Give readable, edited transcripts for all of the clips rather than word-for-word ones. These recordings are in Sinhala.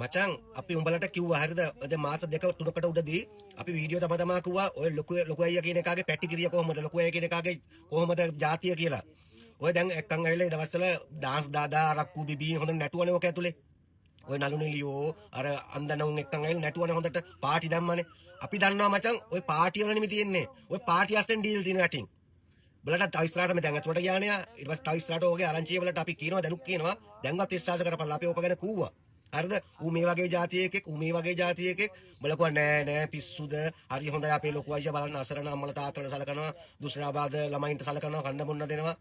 මචං අපි උඹලට කිව්වා හරිද? දැන් මාස දෙක තුනකට උඩදී අපි වීඩියෝ තමා කිව්වා ඔය ලොකු අයියා කියන එකාගේ පැටිකිරිය කොහොමද? ලොකු අයියා කියන එකාගේ කොහොමද ජාතිය කියලා. ඔය දැන් එක්කන් ඇවිල්ලා ඒ දවස්වල ඩාන්ස් දාදා අරක්කු බිබී හොඳ නැටුවනේ ඔක ඇතුලේ. ඔය නළු නිලියෝ අර අන්දනවුන් එක්කන් ඇවිල්ලා නැටුවනේ හොඳට පාටි දැම්මනේ. අපි දන්නවා මචං ඔය පාටි වල නෙමෙයි තියෙන්නේ. ඔය පාටි අස්සෙන් ඩීල් තියෙන යටින්. බලන්න තව ඉස්සරහට මේ දැන් අතට ගියානේ. ඊට පස්සේ තව ඉස්සරහට ඔයගේ ආරංචිය වලට අපි කියනවා දැනුක් කියනවා. දැන්වත් විශ්වාස කරපළා අපි ඕක ගැන කූවා. හරිද? ඌ මේ වගේ જાතියෙක් ඌ මේ වගේ જાතියෙක් බලකුවා නෑ පිස්සුද හරි හොඳයි අපේ ලොකු අයියා බලන්න අසරණ අම්මලා තාත්තලා සලකනවා දුෂ්ටාබාධ ළමයින්ට සලකනවා කන්න බොන්න දෙනවා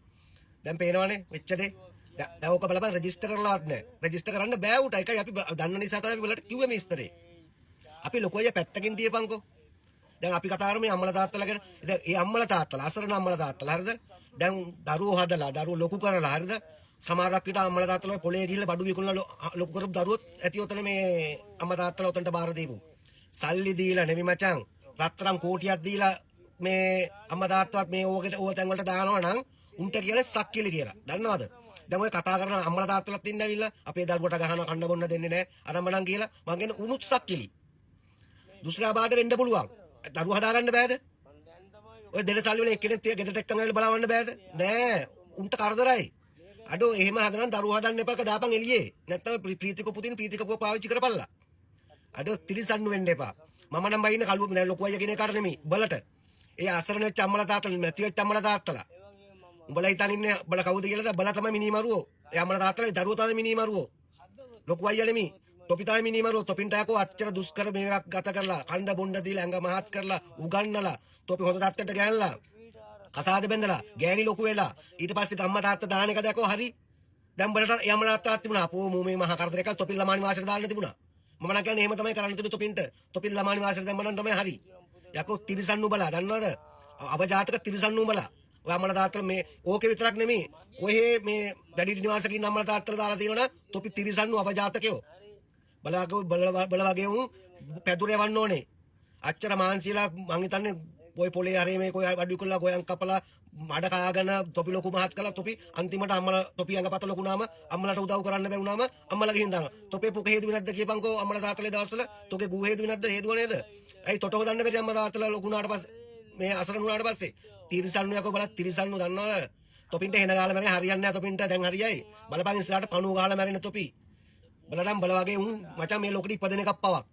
දැන් පේනවනේ වෙච්ච දේ දැන් ඕක බලපන් රෙජිස්ටර් කරලාවත් නෑ රෙජිස්ටර් කරන්න බෑ උට ඒකයි අපි දන්න නිසා තමයි බලට කිව්වේ මේ ඉස්තරේ අපි ලොකු අයියා පැත්තකින් තියපන්කෝ දැන් අපි කතා කරමු මේ අම්මලා තාත්තලා ගැන දැන් ඒ අම්මලා තාත්තලා අසරණ අම්මලා තාත්තලා හරිද දැන් දරුවෝ හදලා දරුවෝ ලොකු කරලා හරිද සමහරක් විට අම්මලා තාත්තලා පොලේ ගිහිල්ලා බඩු විකුණලා ලොකු කරපු දරුවොත් ඇති ඔතන මේ අම්මා තාත්තලා ඔතනට බාර දීපු. සල්ලි දීලා නෙමෙයි මචං. රත්තරන් කෝටියක් දීලා මේ අම්මා තාත්තවත් මේ ඕක තැන් වලට දානවා නම් උන්ට කියන්නේ සක්කිලි කියලා. දන්නවද? දැන් ඔය කතා කරන අම්මලා තාත්තලාත් ඉන්න ඇවිල්ලා අපේ දරුවට ගහනවා කන්න බොන්න දෙන්නේ නැහැ. අරමනම් කියලා මං කියන්නේ උනුත් සක්කිලි. දුෂ්ටාබාධ වෙන්න පුළුවන්. දරුවා හදාගන්න බෑද? ඔය දෙන සල්ලි වල එක්කෙනෙක් ගෙදරට එක්කන් ඇවිල්ලා බලවන්න බෑද? නෑ. උන්ට කරදරයි. අඩෝ එහෙම හදනම් දරුවා හදන්න එපා දාපන් එළියේ. නැත්තම් ප්‍රීතිකෝ පුතින් ප්‍රීතිකෝ පාවිච්චි කරපල්ලා. අඩෝ තිරිසන්නු වෙන්න එපා. මම නම් බයින්නේ කලුව නෑ ලොකු අයියා කියන එකට නෙමෙයි. බලට. ඒ අසරණ වෙච්ච අම්මලා තාත්තලා නැති වෙච්ච අම්මලා තාත්තලා. උඹලා හිතන් ඉන්නේ උඹලා කවුද කියලාද? බලා තමයි මිනිමරුවෝ. ඒ අම්මලා තාත්තලා දරුවෝ තමයි මිනිමරුවෝ. ලොකු අයියා නෙමෙයි. තොපි තමයි මිනිමරුවෝ. තොපින්ට යකෝ අච්චර දුෂ්කර මේවක් ගත කරලා කණ්ඩ බොණ්ඩ දීලා ඇඟ මහත් කරලා උගන්නලා තොපි හොඳ තත්ත්වයට ගෑනලා කසාද බැඳලා ගෑණි ලොකු වෙලා ඊට පස්සේ ගම්මා තාත්තා දාන එක දැකෝ හරි දැන් බලට යමලා තාත්තා තිබුණා අපෝ මූ මේ මහා කරදරයක් තොපිල් ළමානි වාසයට දාන්න තිබුණා මම නම් කියන්නේ එහෙම තමයි කරන්න තිබුණේ තොපින්ට තොපිල් ළමානි වාසයට දැම්ම නම් තමයි හරි යකෝ තිරිසන්නු බලා දන්නවද අවජාතක තිරිසන්නු බලා ඔය අම්මලා තාත්තලා මේ ඕකේ විතරක් නෙමෙයි කොහේ මේ වැඩි නිවාසක ඉන්න අම්මලා තාත්තලා දාලා තියෙනවනම් තොපි තිරිසන්නු අවජාතකයෝ බල වගේ උන් පැදුරේ වන්න ඕනේ අච්චර මාන්සියලා මං හිතන්නේ ඔය පොලේ හරේ මේ කොයි අඩු කළා ගෝයන් කපලා මඩ කාගෙන තොපි ලොකු මහත් කළා තොපි අන්තිමට අම්මලා තොපි අඟපත ලොකු නාම අම්මලාට උදව් කරන්න බැරි වුණාම අම්මලා ගිහින් දානවා තොපේ පුක හේදුවේ නැද්ද කියපන්කෝ අම්මලා තාත්තලා දවස්වල තොගේ ගූ හේදුවේ නැද්ද හේදුව නේද ඇයි තොට හොදන්න බැරි අම්මලා තාත්තලා ලොකු නාට පස්සේ මේ අසරණ වුණාට පස්සේ තිරිසන්නු යකෝ බලත් තිරිසන්නු දන්නවද තොපින්ට එන ගාලා මැරෙන්නේ හරියන්නේ නැහැ තොපින්ට දැන් හරියයි බලපන් ඉස්සරහට පණුව ගාලා මැරෙන තොපි බලනම් බල වගේ උන් මචං මේ ලොකෙට ඉපදෙන එකක් පවක්